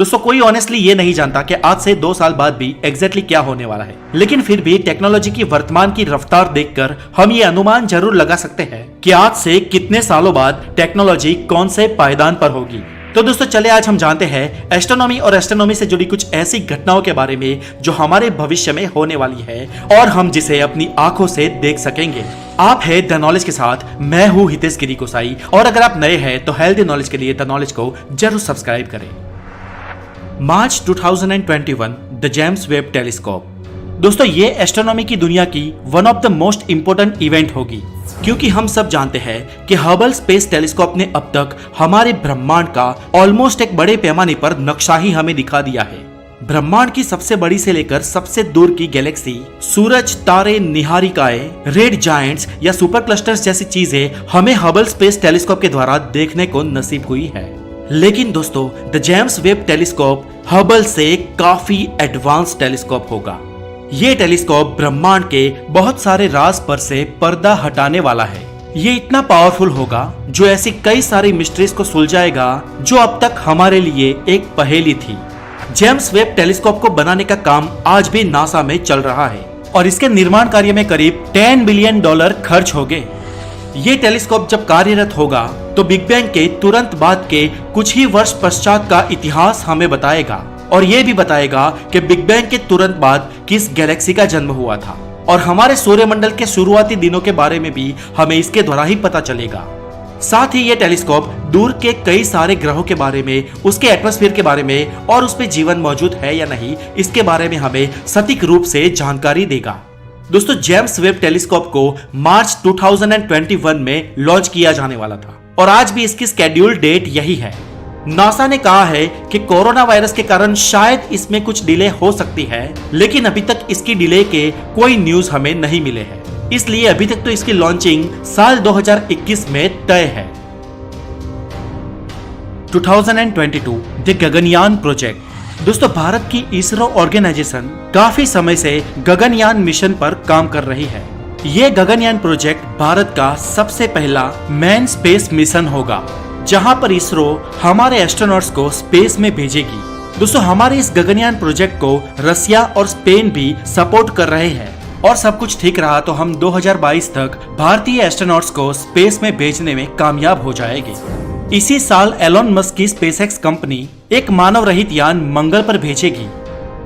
दोस्तों कोई ऑनेस्टली ये नहीं जानता कि आज से 2 साल बाद भी एग्जैक्टली क्या होने वाला है, लेकिन फिर भी टेक्नोलॉजी की वर्तमान की रफ्तार देखकर हम ये अनुमान जरूर लगा सकते हैं कि आज से कितने सालों बाद टेक्नोलॉजी कौन से पायदान पर होगी। तो दोस्तों चले आज हम जानते हैं एस्ट्रोनॉमी और एस्ट्रोनॉमी से जुड़ी कुछ ऐसी घटनाओं के बारे में जो हमारे भविष्य में होने वाली है और हम जिसे अपनी आंखों से देख सकेंगे। आप है द नॉलेज के साथ, मैं हूँ हितेश गिरी गोसाई, और अगर आप नए हैं तो हेल्दी नॉलेज के लिए द नॉलेज को जरूर सब्सक्राइब करें। मार्च 2021 द जेम्स वेब टेलीस्कोप। दोस्तों ये एस्ट्रोनॉमी की दुनिया की one of the most important event होगी, क्योंकि हम सब जानते हैं कि हबल स्पेस टेलीस्कोप ने अब तक हमारे ब्रह्मांड का ऑलमोस्ट एक बड़े पैमाने पर नक्शा ही हमें दिखा दिया है। ब्रह्मांड की सबसे बड़ी से लेकर सबसे दूर की गैलेक्सी, सूरज, तारे, निहारिकाएं, रेड जायंट्स या सुपर क्लस्टर्स जैसी चीजें हमें हबल स्पेस टेलीस्कोप के द्वारा देखने को नसीब हुई है। लेकिन दोस्तों the James Webb telescope Hubble से काफी एडवांस टेलीस्कोप होगा। ये टेलीस्कोप ब्रह्मांड के बहुत सारे राज पर से पर्दा हटाने वाला है। ये इतना पावरफुल होगा जो ऐसी कई सारी मिस्ट्रीज को सुलझाएगा जो अब तक हमारे लिए एक पहेली थी। जेम्स वेब टेलीस्कोप को बनाने का काम आज भी नासा में चल रहा है और इसके निर्माण कार्य में करीब $10 बिलियन खर्च हो गए। ये टेलीस्कोप जब कार्यरत होगा तो बिग बैंग के तुरंत बाद के कुछ ही वर्ष पश्चात का इतिहास हमें बताएगा और ये भी बताएगा कि बिग बैंग के तुरंत बाद किस गैलेक्सी का जन्म हुआ था, और हमारे सूर्यमंडल के शुरुआती दिनों के बारे में भी हमें इसके द्वारा ही पता चलेगा। साथ ही ये टेलीस्कोप दूर के कई सारे ग्रहों के बारे में, उसके एटमॉस्फेयर के बारे में और उस पे जीवन मौजूद है या नहीं इसके बारे में हमें सटीक रूप से जानकारी देगा। दोस्तों जेम्स वेब टेलीस्कोप को मार्च 2021 में लॉन्च किया जाने वाला था और आज भी इसकी स्केड्यूल डेट यही है। नासा ने कहा है कि कोरोना वायरस के कारण शायद इसमें कुछ डिले हो सकती है, लेकिन अभी तक इसकी डिले के कोई न्यूज हमें नहीं मिले हैं, इसलिए अभी तक तो इसकी लॉन्चिंग साल 2021 में तय है। 2022 द गगनयान प्रोजेक्ट। दोस्तों भारत की इसरो ऑर्गेनाइजेशन काफी समय से गगनयान मिशन पर काम कर रही है। ये गगनयान प्रोजेक्ट भारत का सबसे पहला मैन स्पेस मिशन होगा, जहां पर इसरो हमारे एस्ट्रोनॉट्स को स्पेस में भेजेगी। दोस्तों हमारे इस गगनयान प्रोजेक्ट को रसिया और स्पेन भी सपोर्ट कर रहे हैं और सब कुछ ठीक रहा तो हम 2022 तक भारतीय एस्ट्रोनॉट्स को स्पेस में भेजने में कामयाब हो जाएंगे। इसी साल एलोन मस्क की स्पेसएक्स कंपनी एक मानव रहित यान मंगल पर भेजेगी।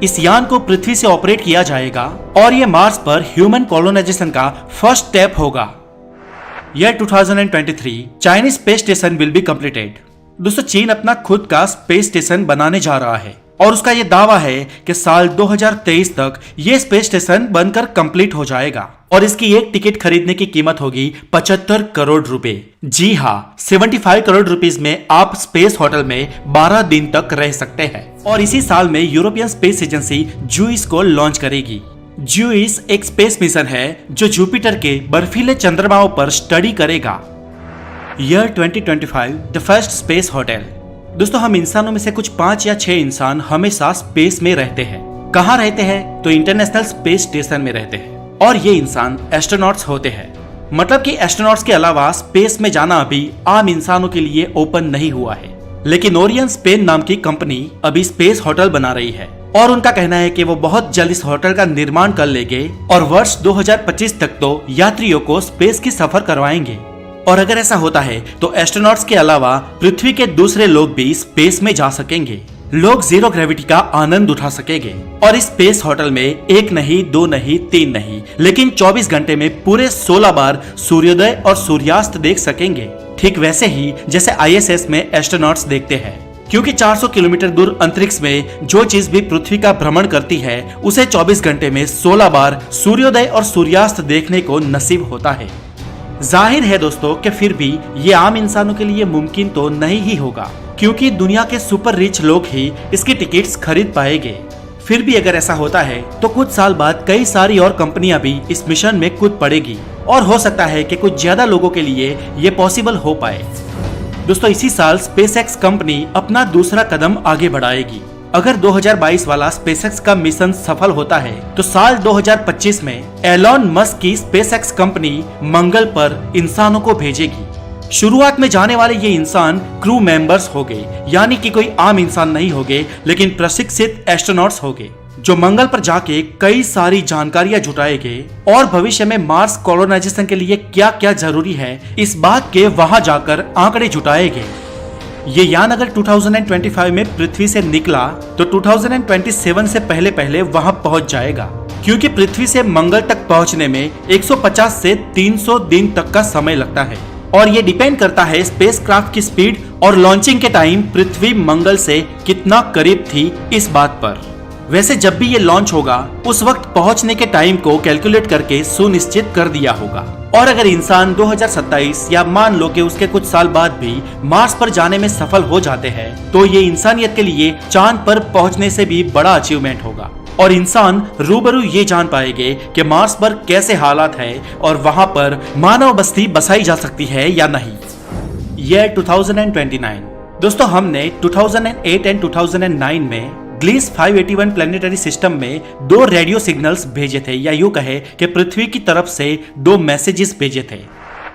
इस यान को पृथ्वी से ऑपरेट किया जाएगा और ये मार्स पर ह्यूमन कॉलोनाइजेशन का फर्स्ट स्टेप होगा। यह 2023 Chinese space station will be completed. दोस्तों चीन अपना खुद का स्पेस स्टेशन बनाने जा रहा है और उसका यह दावा है कि साल 2023 तक ये स्पेस स्टेशन बनकर कंप्लीट हो जाएगा और इसकी एक टिकट खरीदने की कीमत होगी 75 करोड़ रुपए। जी हाँ, 75 करोड़ रुपीस में आप स्पेस होटल में 12 दिन तक रह सकते हैं। और इसी साल में यूरोपियन स्पेस एजेंसी जूइस को लॉन्च करेगी। जूइस एक स्पेस मिशन है जो जुपिटर के बर्फीले चंद्रमाओं पर स्टडी करेगा। Year 2025 the first space hotel. दोस्तों हम इंसानों में से कुछ 5 या 6 इंसान हमेशा स्पेस में रहते हैं। कहाँ रहते हैं? तो इंटरनेशनल स्पेस स्टेशन में रहते हैं और ये इंसान एस्ट्रोनॉट्स होते हैं। मतलब कि एस्ट्रोनॉट्स के अलावा स्पेस में जाना अभी आम इंसानों के लिए ओपन नहीं हुआ है, लेकिन ओरियन स्पेन नाम की कंपनी अभी स्पेस होटल बना रही है और उनका कहना है कि वो बहुत जल्द इस होटल का निर्माण कर लेंगे और वर्ष 2025 तक तो यात्रियों को स्पेस की सफर करवाएंगे। और अगर ऐसा होता है तो एस्ट्रोनॉट्स के अलावा पृथ्वी के दूसरे लोग भी स्पेस में जा सकेंगे। लोग जीरो ग्रेविटी का आनंद उठा सकेंगे और इस स्पेस होटल में 1 नहीं, 2 नहीं, 3 नहीं, लेकिन 24 घंटे में पूरे 16 बार सूर्योदय और सूर्यास्त देख सकेंगे। ठीक वैसे ही जैसे ISS में एस्ट्रोनॉट्स देखते हैं, क्योंकि 400 किलोमीटर दूर अंतरिक्ष में जो चीज भी पृथ्वी का भ्रमण करती है उसे 24 घंटे में 16 बार सूर्योदय और सूर्यास्त देखने को नसीब होता है। जाहिर है दोस्तों कि फिर भी ये आम इंसानों के लिए मुमकिन तो नहीं ही होगा, क्योंकि दुनिया के सुपर रिच लोग ही इसकी टिकट्स खरीद पाएंगे। फिर भी अगर ऐसा होता है तो कुछ साल बाद कई सारी और कंपनियां भी इस मिशन में कूद पड़ेगी और हो सकता है कि कुछ ज्यादा लोगों के लिए ये पॉसिबल हो पाए। दोस्तों इसी साल स्पेसएक्स कंपनी अपना दूसरा कदम आगे बढ़ाएगी। अगर 2022 वाला स्पेसएक्स का मिशन सफल होता है तो साल 2025 में एलोन मस्क की स्पेसएक्स कंपनी मंगल पर इंसानों को भेजेगी। शुरुआत में जाने वाले ये इंसान क्रू मेंबर्स हो गए, यानी कि कोई आम इंसान नहीं हो गए, लेकिन प्रशिक्षित एस्ट्रोनॉट्स हो गए जो मंगल पर जाके कई सारी जानकारियां जुटाएंगे और भविष्य में मार्स कॉलोनाइजेशन के लिए क्या क्या जरूरी है इस बात के वहां जाकर आंकड़े जुटाएंगे। ये यान अगर 2025 में पृथ्वी से निकला तो 2027 से पहले पहले वहां पहुंच जाएगा, क्योंकि पृथ्वी से मंगल तक पहुंचने में 150 से 300 दिन तक का समय लगता है और ये डिपेंड करता है स्पेसक्राफ्ट की स्पीड और लॉन्चिंग के टाइम पृथ्वी मंगल से कितना करीब थी इस बात पर। वैसे जब भी ये लॉन्च होगा उस वक्त पहुंचने के टाइम को कैलकुलेट करके सुनिश्चित कर दिया होगा। और अगर इंसान 2027 या मान लो कि उसके कुछ साल बाद भी मार्स पर जाने में सफल हो जाते हैं तो ये इंसानियत के लिए चांद पर पहुंचने से भी बड़ा अचीवमेंट होगा और इंसान रूबरू ये जान पाएंगे कि मार्स पर कैसे हालात है और वहां पर मानव बस्ती बसाई जा सकती है या नहीं। यह 2029 दोस्तों, हमने 2008 एंड 2009 में ग्लीस 581 प्लेनेटरी सिस्टम में 2 रेडियो सिग्नल्स भेजे थे, या यूं कहे कि पृथ्वी की तरफ से 2 मैसेजेस भेजे थे।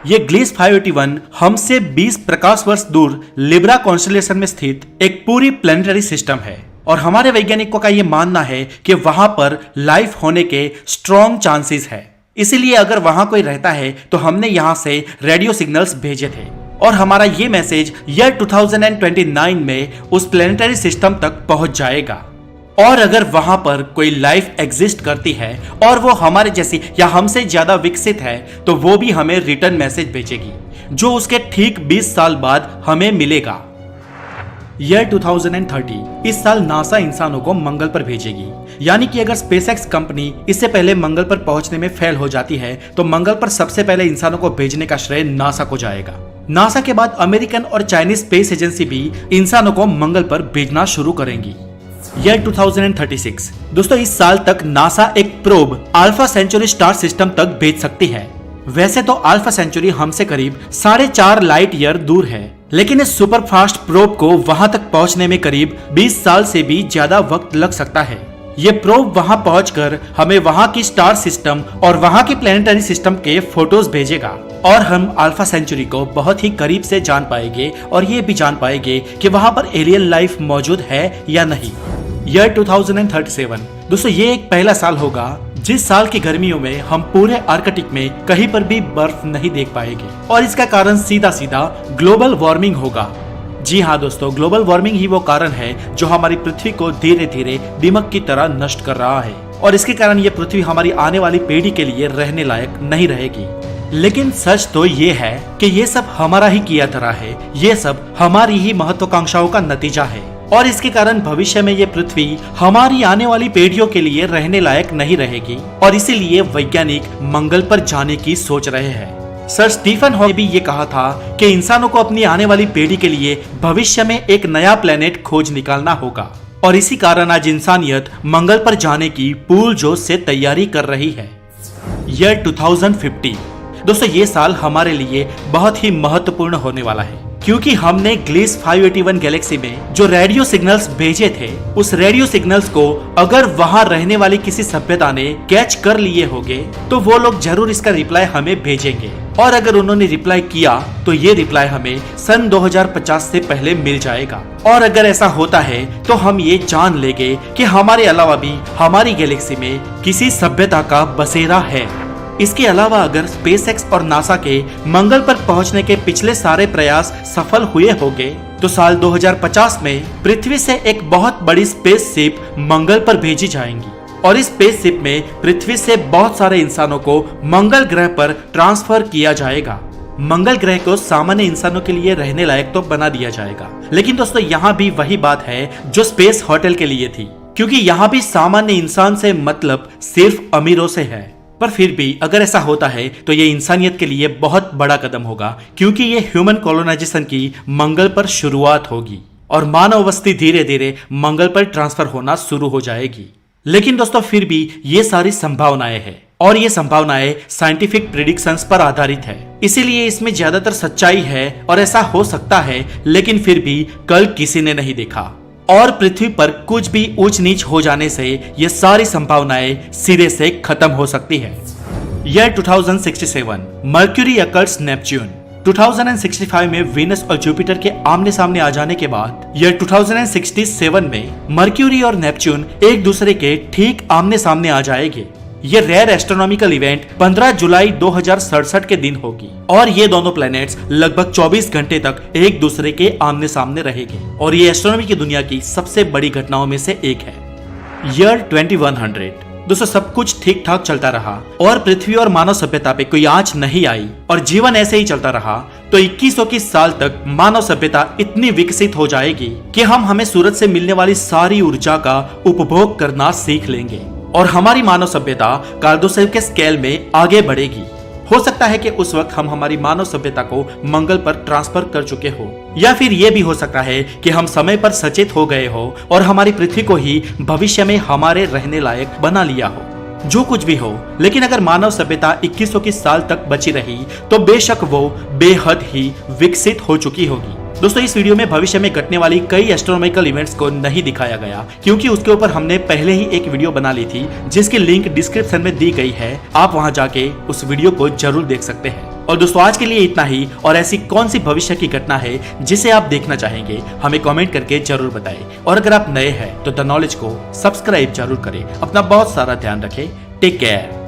ये ग्लीस 581 हमसे 20 प्रकाश वर्ष दूर लिब्रा कॉन्स्टेलेशन में स्थित एक पूरी प्लेनेटरी सिस्टम है और हमारे वैज्ञानिकों का ये मानना है कि वहां पर लाइफ होने के स्ट्रॉन्ग चांसेस है। इसीलिए अगर वहां कोई रहता है तो हमने यहां से रेडियो सिग्नल्स भेजे थे और हमारा ये मैसेज ईयर 2029 में उस प्लेनेटरी सिस्टम तक पहुंच जाएगा। और अगर वहां पर कोई लाइफ एग्जिस्ट करती है और वो हमारे जैसी या हमसे ज्यादा विकसित है तो वो भी हमें रिटर्न मैसेज भेजेगी जो उसके ठीक 20 साल बाद हमें मिलेगा। ईयर 2030 इस साल नासा इंसानों को मंगल पर भेजेगी, यानी कि अगर स्पेसएक्स कंपनी इससे पहले मंगल पर पहुंचने में फेल हो जाती है तो मंगल पर सबसे पहले इंसानों को भेजने का श्रेय नासा को जाएगा। नासा के बाद अमेरिकन और चाइनीज स्पेस एजेंसी भी इंसानों को मंगल पर भेजना शुरू करेंगी। ईयर 2036 दोस्तों, इस साल तक नासा एक probe alpha centauri star system तक भेज सकती है। वैसे तो अल्फा सेंचुरी हमसे करीब 4.5 लाइट ईयर दूर है, लेकिन इस सुपर फास्ट प्रोब को वहां तक पहुंचने में करीब 20 साल से भी ज्यादा वक्त लग सकता है। ये प्रोब वहां पहुंचकर हमें वहां की स्टार सिस्टम और वहां की प्लेनेटरी सिस्टम के फोटोज भेजेगा और हम अल्फा सेंचुरी को बहुत ही करीब से जान पाएंगे और ये भी जान पाएंगे कि वहां पर एलियन लाइफ मौजूद है या नहीं। ईयर 2037 दोस्तों, ये एक पहला साल होगा जिस साल की गर्मियों में हम पूरे आर्कटिक में कहीं पर भी बर्फ नहीं देख पाएंगे और इसका कारण सीधा सीधा ग्लोबल वार्मिंग होगा। जी हाँ दोस्तों, ग्लोबल वार्मिंग ही वो कारण है जो हमारी पृथ्वी को धीरे धीरे दीमक की तरह नष्ट कर रहा है और इसके कारण ये पृथ्वी हमारी आने वाली पीढ़ी के लिए रहने लायक नहीं रहेगी। लेकिन सच तो ये है कि ये सब हमारा ही किया धरा है, ये सब हमारी ही महत्वाकांक्षाओं का नतीजा है और इसके कारण भविष्य में ये पृथ्वी हमारी आने वाली पीढ़ियों के लिए रहने लायक नहीं रहेगी और इसीलिए वैज्ञानिक मंगल पर जाने की सोच रहे हैं। सर स्टीफन हॉकिंग ने भी ये कहा था कि इंसानों को अपनी आने वाली पीढ़ी के लिए भविष्य में एक नया प्लेनेट खोज निकालना होगा और इसी कारण आज इंसानियत मंगल पर जाने की पूर्ण जोश से तैयारी कर रही है। ईयर 2050 दोस्तों, ये साल हमारे लिए बहुत ही महत्वपूर्ण होने वाला है क्योंकि हमने ग्लीस 581 गैलेक्सी में जो रेडियो सिग्नल्स भेजे थे उस रेडियो सिग्नल्स को अगर वहां रहने वाली किसी सभ्यता ने कैच कर लिए होंगे तो वो लोग जरूर इसका रिप्लाई हमें भेजेंगे और अगर उन्होंने रिप्लाई किया तो ये रिप्लाई हमें सन 2050 से पहले मिल जाएगा और अगर ऐसा होता है तो हम ये जान लेंगे कि हमारे अलावा भी हमारी गैलेक्सी में किसी सभ्यता का बसेरा है। इसके अलावा अगर स्पेसएक्स और नासा के मंगल पर पहुंचने के पिछले सारे प्रयास सफल हुए होंगे तो साल 2050 में पृथ्वी से एक बहुत बड़ी स्पेसशिप मंगल पर भेजी जाएंगी और इस स्पेसशिप में पृथ्वी से बहुत सारे इंसानों को मंगल ग्रह पर ट्रांसफर किया जाएगा। मंगल ग्रह को सामान्य इंसानों के लिए रहने लायक तो बना दिया जाएगा, लेकिन दोस्तों यहाँ भी वही बात है जो स्पेस होटल के लिए थी, क्योंकि यहाँ भी सामान्य इंसान से मतलब सिर्फ अमीरों से है। पर फिर भी अगर ऐसा होता है तो ये इंसानियत के लिए बहुत बड़ा कदम होगा क्योंकि ये ह्यूमन कॉलोनाइजेशन की मंगल पर शुरुआत होगी और मानव बस्ती धीरे धीरे मंगल पर ट्रांसफर होना शुरू हो जाएगी। लेकिन दोस्तों फिर भी ये सारी संभावनाएं हैं और ये संभावनाएं साइंटिफिक प्रिडिक्शंस पर आधारित है, इसीलिए इसमें ज्यादातर सच्चाई है और ऐसा हो सकता है, लेकिन फिर भी कल किसी ने नहीं देखा और पृथ्वी पर कुछ भी ऊंच नीच हो जाने से ये सारी संभावनाएं सिरे से खत्म हो सकती है। ईयर 2067 मर्क्यूरी अकल्ट्स नेपच्यून 2065 में वीनस और जुपिटर के आमने सामने आ जाने के बाद यह 2067 में मर्क्यूरी और नेपच्यून एक दूसरे के ठीक आमने सामने आ जाएंगे। ये रेयर एस्ट्रोनॉमिकल इवेंट 15 जुलाई 2067 के दिन होगी और ये दोनों प्लैनेट्स लगभग 24 घंटे तक एक दूसरे के आमने सामने रहेंगे और ये एस्ट्रोनॉमी की दुनिया की सबसे बड़ी घटनाओं में से एक है। ईयर 2100 दोस्तों, सब कुछ ठीक ठाक चलता रहा और पृथ्वी और मानव सभ्यता पे कोई आंच नहीं आई और जीवन ऐसे ही चलता रहा तो 2100 की साल तक मानव सभ्यता इतनी विकसित हो जाएगी कि हम हमें सूरज से मिलने वाली सारी ऊर्जा का उपभोग करना सीख लेंगे और हमारी मानव सभ्यता कार्दोसेव के स्केल में आगे बढ़ेगी। हो सकता है कि उस वक्त हम हमारी मानव सभ्यता को मंगल पर ट्रांसफर कर चुके हो या फिर यह भी हो सकता है कि हम समय पर सचेत हो गए हो और हमारी पृथ्वी को ही भविष्य में हमारे रहने लायक बना लिया हो। जो कुछ भी हो, लेकिन अगर मानव सभ्यता 2100 की साल तक बची रही तो बेशक वो बेहद ही विकसित हो चुकी होगी। दोस्तों, इस वीडियो में भविष्य में घटने वाली कई एस्ट्रोनॉमिकल इवेंट्स को नहीं दिखाया गया क्योंकि उसके ऊपर हमने पहले ही एक वीडियो बना ली थी जिसकी लिंक डिस्क्रिप्शन में दी गई है। आप वहां जाके उस वीडियो को जरूर देख सकते हैं। और दोस्तों, आज के लिए इतना ही और ऐसी कौन सी भविष्य की घटना है जिसे आप देखना चाहेंगे हमें कमेंट करके जरूर बताएं। और अगर आप नए हैं तो द नॉलेज को सब्सक्राइब जरूर करें। अपना बहुत सारा ध्यान रखें। Take care.